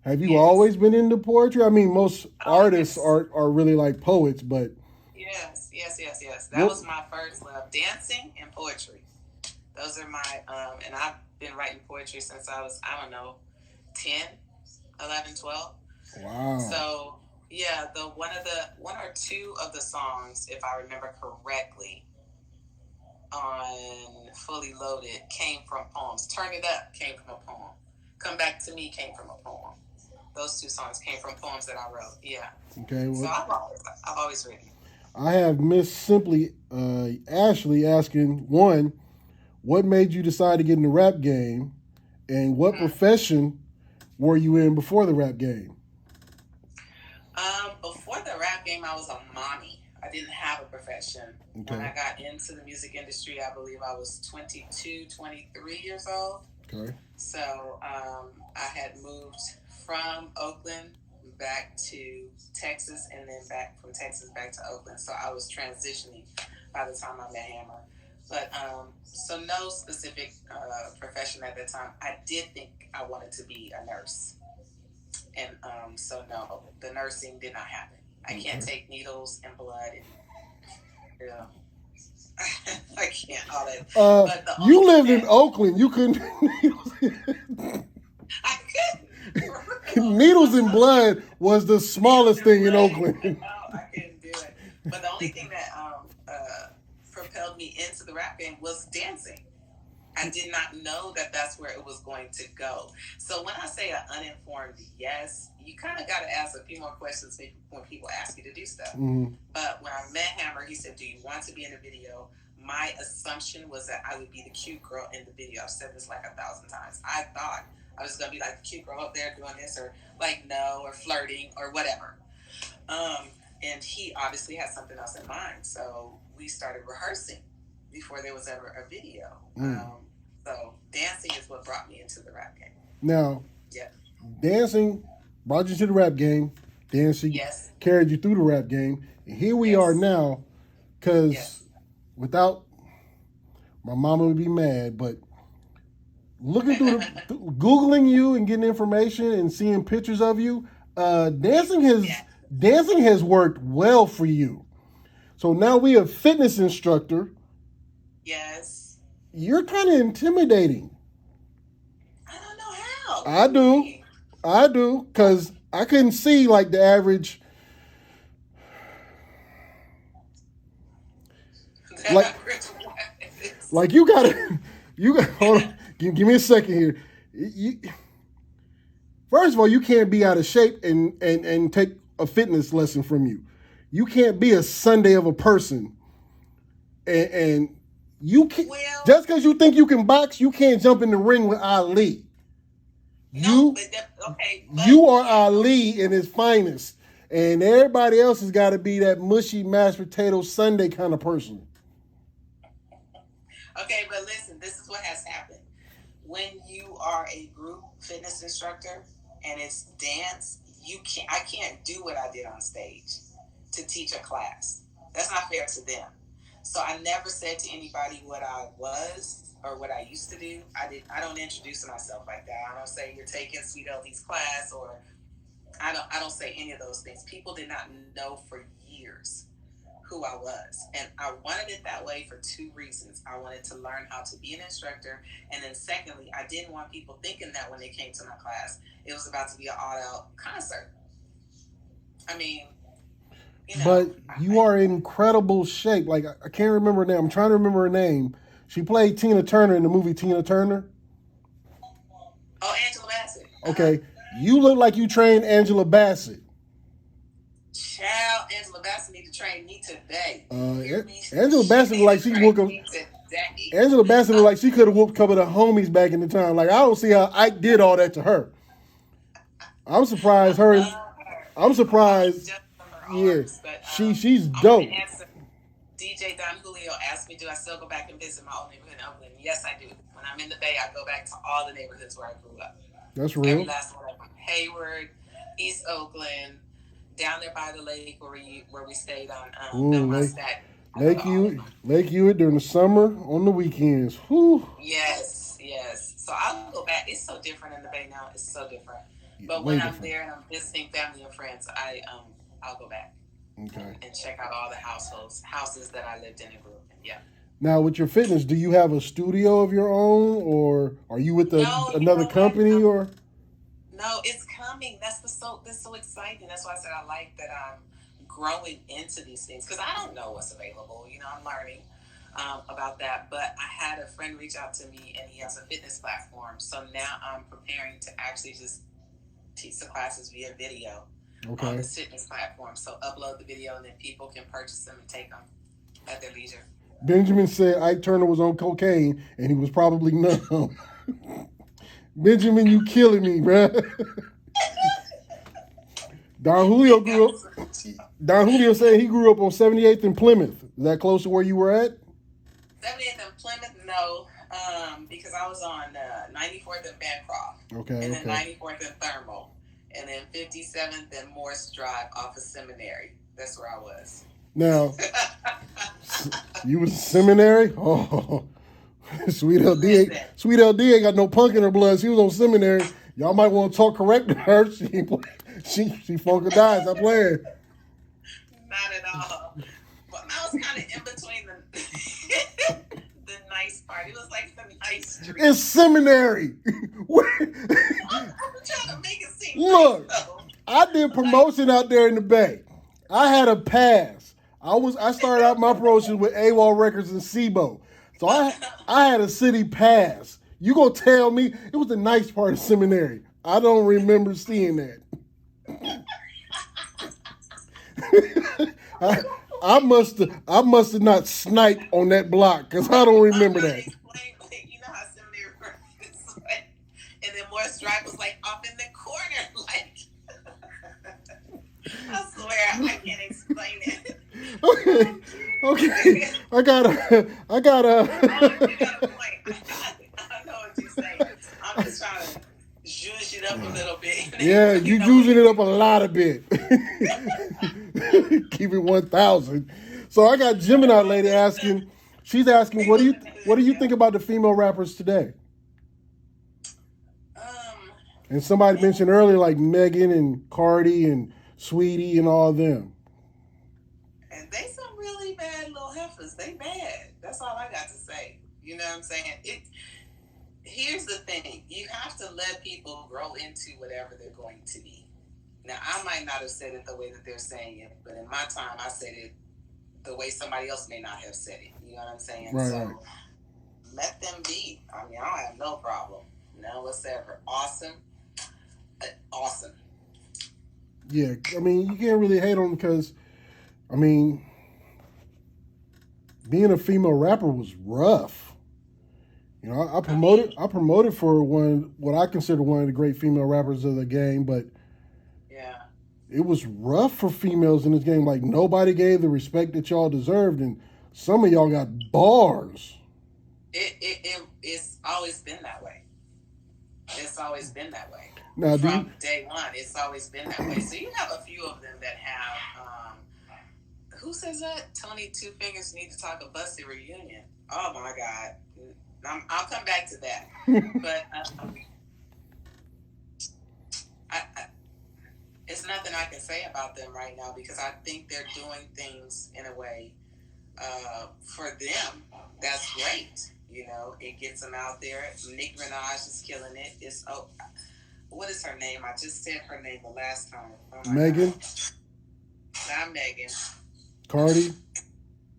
Have you always been into poetry? I mean, most artists are really like poets, but yes. That was my first love: dancing and poetry. Those are my and I've been writing poetry since I was 10, 11, 12. Wow. So yeah, one or two of the songs, if I remember correctly, on Fully Loaded came from poems. Turn It Up came from a poem. Come Back to Me came from a poem. Those two songs came from poems that I wrote. Yeah. Okay. Well, so I've always written. I have Miss Simply Ashley asking, one, what made you decide to get in the rap game, and what profession were you in before the rap game? Before the rap game, I was a mommy. I didn't have a profession. Okay. When I got into the music industry, I believe I was 22, 23 years old. Okay. So I had moved from Oakland back to Texas, and then back from Texas back to Oakland. So I was transitioning by the time I met Hammer. But so no specific profession at that time. I did think I wanted to be a nurse. And so no, the nursing did not happen. I can't take needles and blood. And, I can't. All that. You lived in Oakland. You couldn't. I couldn't. Needles and blood was the smallest thing in Oakland. No, I couldn't do it. But the only thing that propelled me into the rap game was dancing. I did not know that that's where it was going to go. So when I say an uninformed yes, you kind of got to ask a few more questions when people ask you to do stuff. Mm-hmm. But when I met Hammer, he said, do you want to be in a video? My assumption was that I would be the cute girl in the video. I've said this like 1,000 times. I thought I was going to be like the cute girl up there doing this, or like no, or flirting or whatever. And he obviously had something else in mind. So we started rehearsing before there was ever a video. So dancing is what brought me into the rap game. Now, dancing brought you to the rap game. Dancing carried you through the rap game. And here we are now, because without, my mama would be mad, but looking through Googling you and getting information and seeing pictures of you, dancing has worked well for you. So now we have fitness instructor. Yes. You're kind of intimidating. I don't know how. I do, because I couldn't see like the average. Like you got. Hold on. Give me a second here. First of all, you can't be out of shape and take a fitness lesson from you. You can't be a Sunday of a person, and you can't, just because you think you can box, you can't jump in the ring with Ali. You are Ali in his finest, and everybody else has got to be that mushy mashed potato Sunday kind of person. Okay, but listen, this is what has happened. When you are a group fitness instructor and it's dance, I can't do what I did on stage to teach a class. That's not fair to them. So I never said to anybody what I was or what I used to do. I don't introduce myself like that. I don't say you're taking Sweet LD's class, or I don't say any of those things. People did not know for years who I was. And I wanted it that way for two reasons. I wanted to learn how to be an instructor. And then secondly, I didn't want people thinking that when they came to my class, it was about to be an all-out concert. I mean, you know. But you are in incredible shape. Like, I can't remember her name. I'm trying to remember her name. She played Tina Turner in the movie Tina Turner. Oh, Angela Bassett. Okay. You look like you trained Angela Bassett. Child, Angela Bassett need to train me today. Angela Bassett looked like she woke up. Angela Bassett looked like she could have whooped a couple of the homies back in the time. Like, I don't see how Ike did all that to her. I'm surprised her. I'm surprised. Yeah, she's dope. DJ Don Julio asked me, do I still go back and visit my old neighborhood in Oakland? Yes, I do. When I'm in the Bay, I go back to all the neighborhoods where I grew up. That's real. Every last one of them. Hayward, East Oakland, down there by the lake where we stayed on Lake Hewitt during the summer on the weekends. Whew. Yes. So I'll go back. It's so different in the Bay now. It's so different. But when I'm there and I'm visiting family and friends, I'll go back. Okay. And check out all the houses that I lived in and grew up in. Yeah. Now, with your fitness, do you have a studio of your own, or are you with another company, or? No, it's coming. That's so exciting. That's why I said I like that I'm growing into these things, because I don't know what's available. You know, I'm learning about that. But I had a friend reach out to me, and he has a fitness platform. So now I'm preparing to actually just teach the classes via video on this fitness platform. So upload the video, and then people can purchase them and take them at their leisure. Benjamin said Ike Turner was on cocaine, and he was probably numb. Benjamin, you killing me, bruh. Don Julio said he grew up on 78th and Plymouth. Is that close to where you were at? 78th and Plymouth, no, because I was on 94th and Bancroft. And then 94th and Thermal. And then 57th and Morse Drive off of Seminary. That's where I was. Now, you was Seminary? Oh, Sweet LD ain't got no punk in her blood. She was on Seminary. Y'all might want to talk correct to her. She funky died. Stop playing. Not at all. But I was kind of in between the nice part. It was like the nice street. It's Seminary. I'm trying to make it seem look, nice, though. I did promotion out there in the Bay. I had a pass. I started out my promotion with AWOL Records and SIBO. So I had a city pass. You gonna tell me it was the nice part of Seminary? I don't remember seeing that. I must have not sniped on that block, because I don't remember that. You know how Seminary works, and then Morris Drive was like off in the corner, like. I swear I can't explain it. Okay. I got a. Oh, you got a point. I know what you're saying. I'm just trying to zhuzh it up a little bit. Yeah, you zhuzhing it up a lot of bit. Keep it 1,000. So I got Gemini lady asking. She's asking, what do you think about the female rappers today? And somebody mentioned earlier, like Megan and Cardi and Sweetie and all of them. And they some really bad little heifers. They bad. That's all I got to say. You know what I'm saying? Here's the thing. You have to let people grow into whatever they're going to be. Now, I might not have said it the way that they're saying it, but in my time, I said it the way somebody else may not have said it. You know what I'm saying? Right, so right. Let them be. I mean, I don't have no problem. No whatsoever. Awesome. Awesome. Yeah, I mean, you can't really hate on them because, I mean, being a female rapper was rough. You know, I promoted for what I consider one of the great female rappers of the game, but yeah, it was rough for females in this game. Like, nobody gave the respect that y'all deserved, and some of y'all got bars. It's always been that way. It's always been that way. Now, from day one, it's always been that way. So you have a few of them that have, who says that? Tony Two Fingers need to talk a busted reunion. Oh my God. I'll come back to that. But it's nothing I can say about them right now because I think they're doing things in a way for them that's great. You know, it gets them out there. Nicki Minaj is killing it. What is her name? I just said her name the last time. Oh Megan. God. Not Megan. Cardi.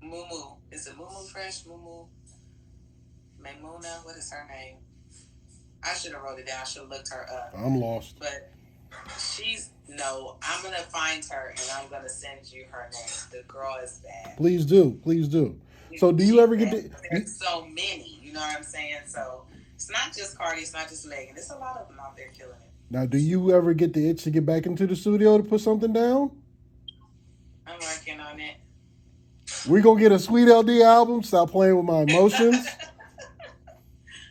Mumu. Is it Mumu Fresh? Mumu. Maimuna. What is her name? I should have wrote it down. I should have looked her up. I'm lost. But I'm gonna find her and I'm gonna send you her name. The girl is bad. Please do. So do you ever get to? There's so many. You know what I'm saying? So it's not just Cardi. It's not just Megan. There's a lot of them out there killing it. Now, do you ever get the itch to get back into the studio to put something down? I'm working on it. We gonna get a Sweet LD album. Stop playing with my emotions.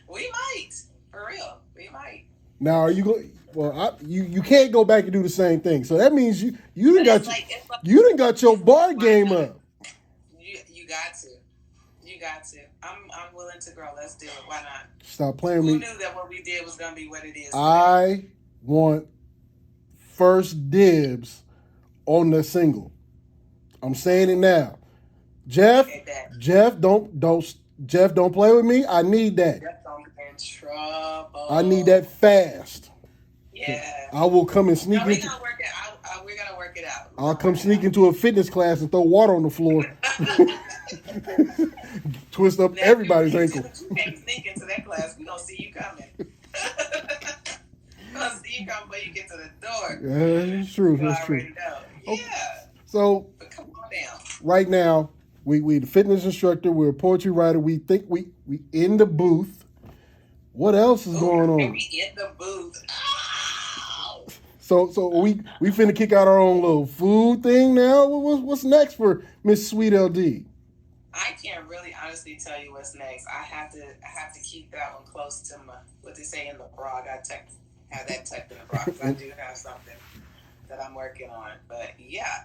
We might, for real. We might. Now, are you going? Well, you can't go back and do the same thing. So that means you done got your bar game up. You got to. You got to. I'm willing to grow. Let's do it. Why not? Stop playing with me. Who knew that what we did was gonna be what it is? I want first dibs on the single. I'm saying it now. Jeff, don't play with me. I need that. Jeff don't get in trouble. I need that fast. Yeah. I will come and sneak we're into. Gonna work it out. We're gonna work it out. I'll come sneak into a fitness class and throw water on the floor. Twist up everybody's ankle. You can't sneak into that class. We gonna see you coming. We're gonna see you coming when you get to the door. Yeah, that's true. That's true. Know. Okay. Yeah. So but come on down. Right now, we the fitness instructor. We're a poetry writer. We think we in the booth. What else is going on? We in the booth. Oh. So we finna kick out our own little food thing now. What's next for Miss Sweet LD? I can't really honestly tell you what's next. I have to keep that one close to my what they say in the bra. I got have that tucked in the bra because I do have something that I'm working on. But yeah,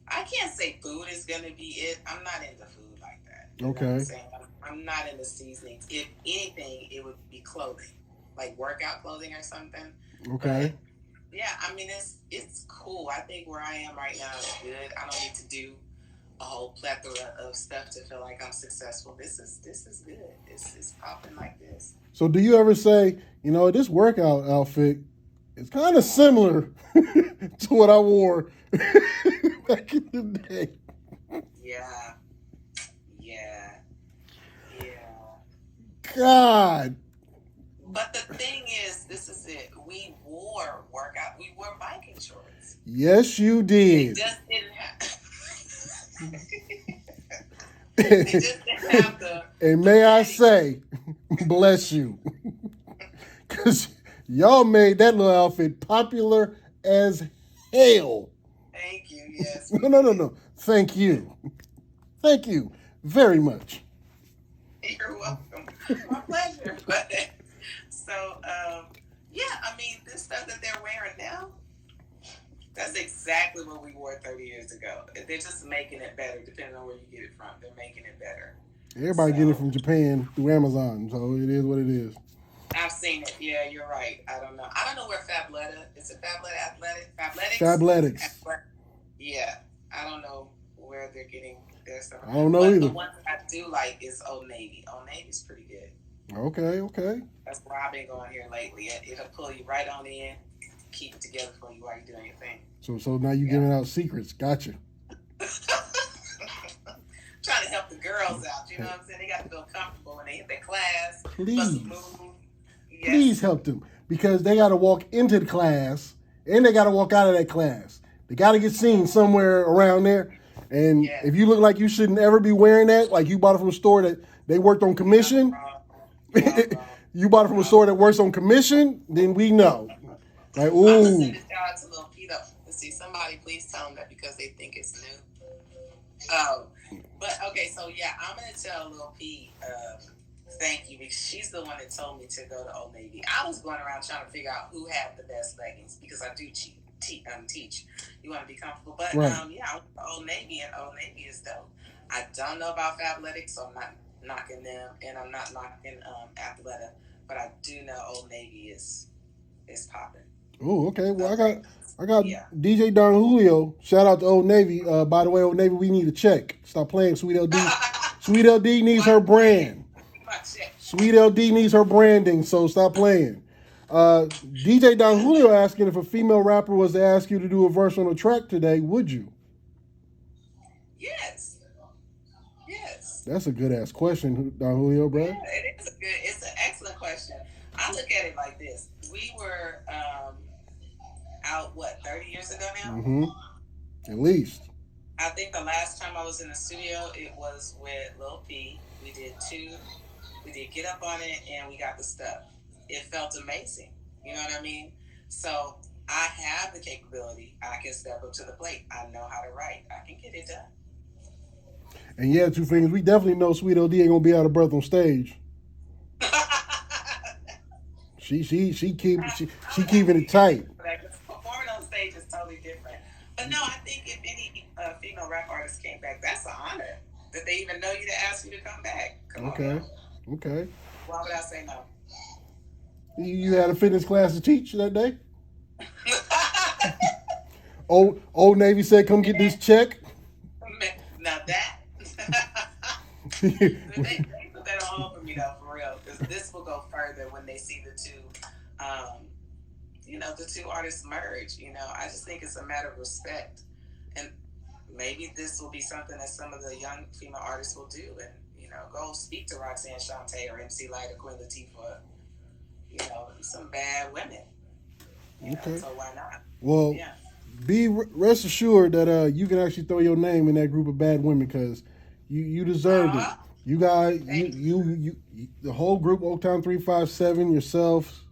I can't say food is gonna be it. I'm not into food like that. You know what I'm saying? I'm not into seasonings. If anything, it would be clothing, like workout clothing or something. Okay. But yeah, I mean it's cool. I think where I am right now is good. I don't need to do a whole plethora of stuff to feel like I'm successful. This is good. This is popping like this. So do you ever say, this workout outfit is kind of similar to what I wore back in the day? Yeah. God. But the thing is, this is it. We wore biking shorts. Yes, you did. It just didn't have. It just didn't have the. And may I say, bless you, because y'all made that little outfit popular as hell. Thank you. Yes. No. Thank you very much. You're welcome. My pleasure. But so, I mean, this stuff that they're wearing now, that's exactly what we wore 30 years ago. They're just making it better, depending on where you get it from. They're making it better. Everybody getting it from Japan through Amazon, so it is what it is. I've seen it. Yeah, you're right. I don't know where Fabletta is. It Fabletics? Fabletics. Yeah, I don't know where they're getting their stuff. I don't know either. The one that I do like is Old Navy. Old Navy's pretty good. Okay. That's where I've been going here lately. It'll pull you right on in, keep it together for you while you're doing your thing. So now you're giving out secrets. Gotcha. Trying to help the girls out. You know what I'm saying? They got to feel comfortable when they hit their class. Please help them, because they got to walk into the class and they got to walk out of that class. They got to get seen somewhere around there. And if you look like you shouldn't ever be wearing that, like you bought it from a store that they worked on commission, you bought it from a store that works on commission, then we know. Like, ooh. I'm going to send a shout out to Lil P, though. Let's see, somebody please tell them that because they think it's new. But okay, so I'm going to tell Lil P thank you, because she's the one that told me to go to Old Navy. I was going around trying to figure out who had the best leggings, because I do teach. You want to be comfortable, but I went to Old Navy, and Old Navy is dope. I don't know about Fabletics, so I'm knocking them, and I'm not knocking Athleta, but I do know Old Navy is popping. Oh, okay. Well, I got DJ Don Julio. Shout out to Old Navy. By the way, Old Navy, we need a check. Stop playing. Sweet LD. Sweet LD needs her brand. Sweet LD needs her branding, so stop playing. DJ Don Julio asking if a female rapper was to ask you to do a verse on a track today, would you? Yes. Yes. That's a good ass question, Don Julio, bro. Yeah, it's an excellent question. I look at it like this. We were out, 30 years ago now? Mm-hmm. At least. I think the last time I was in the studio, it was with Lil P. We did Get Up On It, and we got the stuff. It felt amazing. You know what I mean? So I have the capability. I can step up to the plate. I know how to write. I can get it done. And yeah, two fingers, we definitely know Sweet LD ain't gonna be out of breath on stage. She keeping it tight. Performing on stage is totally different. But no, I think if any female rap artist came back, that's an honor that they even know you to ask you to come back. Okay. Why would I say no? You had a fitness class to teach that day? Old Navy said, "Come get this check." Now that they put that on hold for me though, for real, because this will go further when they see the two, the two artists merge. I just think it's a matter of respect, and maybe this will be something that some of the young female artists will do, and go speak to Roxanne Shante or MC Light or Queen Latifah. Some bad women. Okay. So why not? Well, be rest assured that you can actually throw your name in that group of bad women because you deserved it. You guys, you the whole group, Oaktown 357, yourself,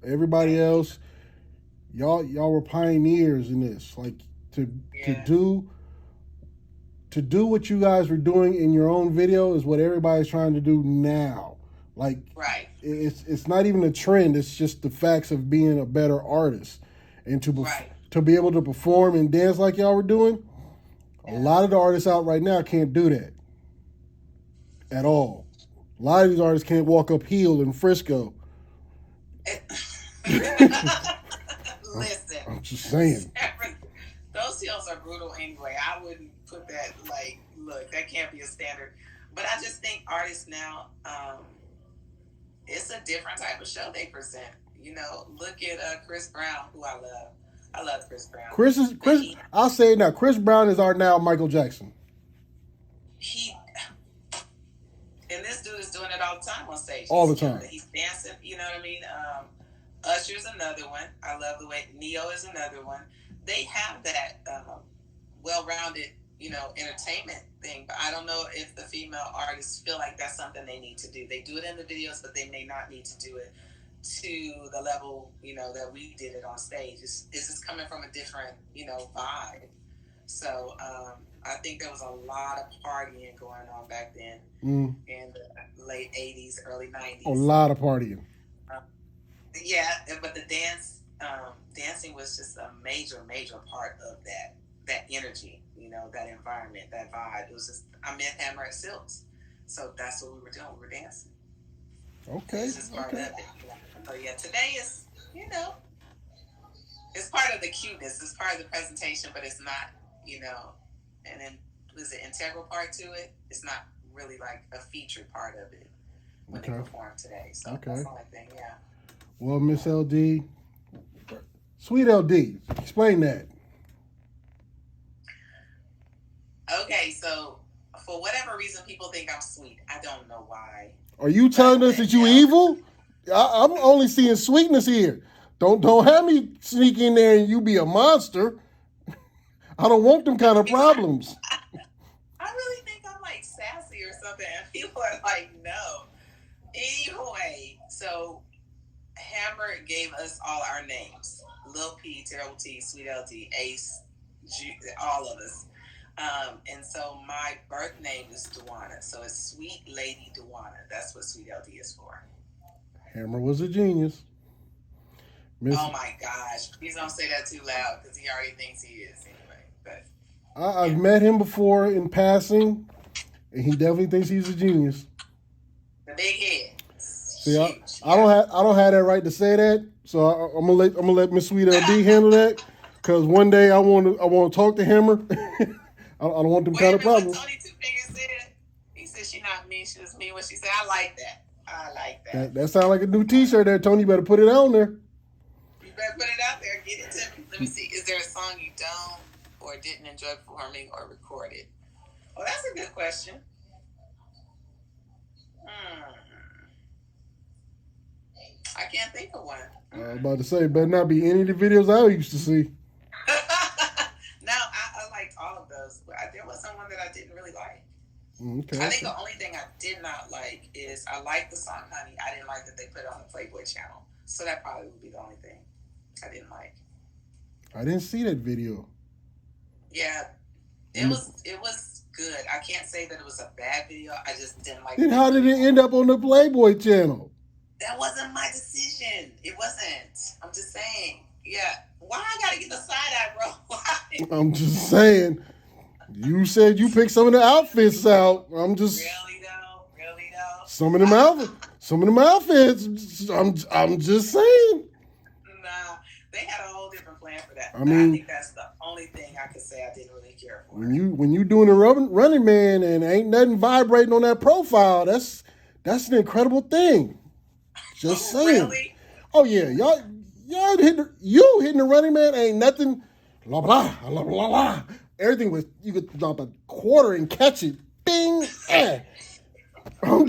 everybody else, y'all were pioneers in this. Like to do what you guys were doing in your own video is what everybody's trying to do now. Like, right. It's not even a trend. It's just the facts of being a better artist, and to be able to perform and dance like y'all were doing. A lot of the artists out right now can't do that at all. A lot of these artists can't walk up heel in Frisco. Listen, I'm just saying. Those heels are brutal anyway. I wouldn't put that look, that can't be a standard. But I just think artists now, it's a different type of show they present. Look at Chris Brown, who I love. I love Chris Brown. Chris. I'll say it now. Chris Brown is our now Michael Jackson. And this dude is doing it all the time on stage. All the time. He's dancing. You know what I mean? Usher's another one. I love the way Neo is another one. They have that well-rounded, entertainment thing. But I don't know if the female artists feel like that's something they need to do. They do it in the videos, but they may not need to do it to the level, that we did it on stage. It's just coming from a different, vibe. So I think there was a lot of partying going on back then in the late 80s, early 90s. A lot of partying. But the dancing was just a major part of that energy, that environment, that vibe. It was just, I met Hammer at Silks. So that's what we were doing. We were dancing. Okay. It's just part of it. So today is, it's part of the cuteness. It's part of the presentation, but it's not, and then was an integral part to it. It's not really like a featured part of it when they perform today. So that's the only thing, Well, Miss LD, Sweet LD, explain that. Okay, so for whatever reason, people think I'm sweet. I don't know why. Are you telling us that you evil? I'm only seeing sweetness here. Don't have me sneak in there and you be a monster. I don't want them kind of problems. I really think I'm like sassy or something. And people are like, no. Anyway, so Hammer gave us all our names. Lil P, Terrible T, Sweet LD, Ace, all of us. And so my birth name is Duana. So it's Sweet Lady Duana. That's what Sweet LD is for. Hammer was a genius. Oh my gosh. Please don't say that too loud because he already thinks he is anyway. But I've met him before in passing, and he definitely thinks he's a genius. The big head. See, I don't have that right to say that, so I'm gonna let Miss Sweet LD handle that. Cause one day I want to talk to Hammer. I don't want them kind of problems. What Tony Two Fingers said? He said she not mean, she was mean. What she said, I like that. I like that. That sounds like a new T-shirt there, Tony. You better put it on there. You better put it out there. Get it to me. Let me see. Is there a song you don't or didn't enjoy performing or recorded? Oh, that's a good question. I can't think of one. I was about to say, better not be any of the videos I used to see. No, I liked all of those, but there was someone that I didn't really like. Okay. I think the only thing I did not like is I liked the song Honey. I didn't like that they put it on the Playboy channel. So that probably would be the only thing I didn't like. I didn't see that video. Yeah. It was good. I can't say that it was a bad video. I just didn't like it. Then how did it end up on the Playboy channel? That wasn't my decision. It wasn't. I'm just saying. Yeah. Why I gotta get the side eye, bro? Why? I'm just saying. You said you picked some of the outfits out. I'm just Really though. Some of them outfits. I'm just saying. Nah, they had a whole different plan for that. I mean, I think that's the only thing I could say I didn't really care for. When you doing a Running Man and ain't nothing vibrating on that profile, that's an incredible thing. Just saying. Really? Oh yeah, y'all hitting the Running Man ain't nothing. Blah blah blah blah blah. Everything was you could drop a quarter and catch it. Bing. I'm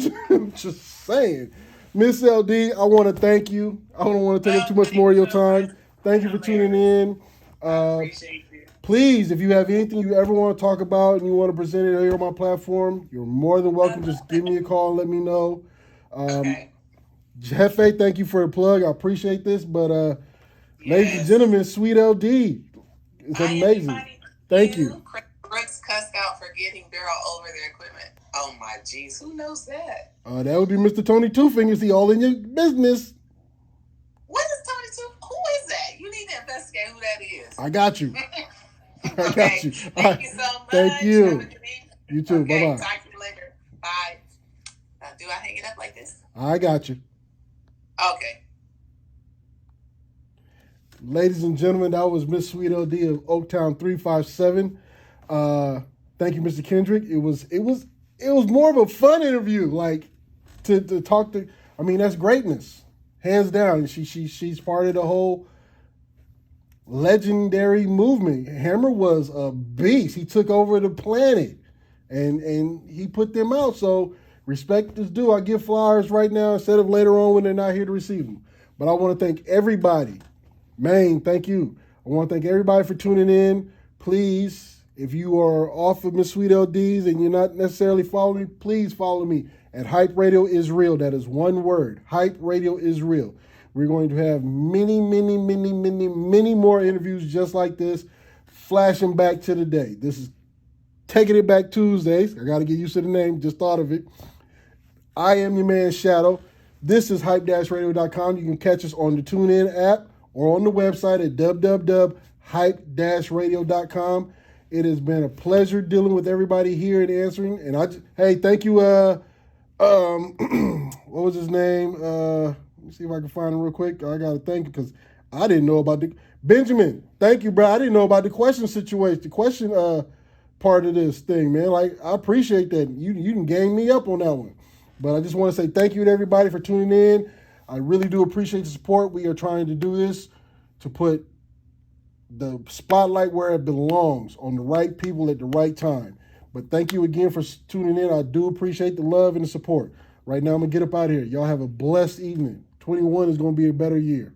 just saying. Miss LD, I want to thank you. I don't want to take up too much more of your time. Thank you for tuning in. Appreciate you. Please, if you have anything you ever want to talk about and you want to present it here on my platform, you're more than welcome. Just give me a call and let me know. Okay. Jefe, thank you for the plug. I appreciate this. But ladies and gentlemen, Sweet LD. It's amazing. Thank you. Brooks cussed out for getting Barrel over their equipment. Oh my jeez, who knows that? That would be Mr. Tony Two Fingers. He all in your business. What is Tony Two? Who is that? You need to investigate who that is. I got you. I got you. Thank you so much. Thank you. You too. Okay, Bye-bye. talk to you later. Bye. Do I hang it up like this? I got you. Okay. Ladies and gentlemen, that was Miss Sweet LD of Oaktown 357. Thank you, Mr. Kendrick. It was more of a fun interview, like to talk to. I mean, that's greatness, hands down. She's part of the whole legendary movement. Hammer was a beast. He took over the planet, and he put them out. So respect is due. I give flowers right now instead of later on when they're not here to receive them. But I want to thank everybody. Maine, thank you. I want to thank everybody for tuning in. Please, if you are off of Miss Sweet LDs and you're not necessarily following me, please follow me at Hype Radio is Real. That is one word. Hype Radio is Real. We're going to have many more interviews just like this, flashing back to the day. This is Taking It Back Tuesdays. I got to get used to the name. Just thought of it. I am your man, Shadow. This is hype-radio.com. You can catch us on the TuneIn app or on the website at www.hype-radio.com. It has been a pleasure dealing with everybody here and answering. And hey, thank you. What was his name? Let me see if I can find him real quick. I gotta thank you because I didn't know about the Benjamin. Thank you, bro. I didn't know about the question situation, the question part of this thing, man. Like I appreciate that. You can gang me up on that one. But I just want to say thank you to everybody for tuning in. I really do appreciate the support. We are trying to do this to put the spotlight where it belongs, on the right people at the right time. But thank you again for tuning in. I do appreciate the love and the support. Right now, I'm going to get up out of here. Y'all have a blessed evening. 21 is going to be a better year.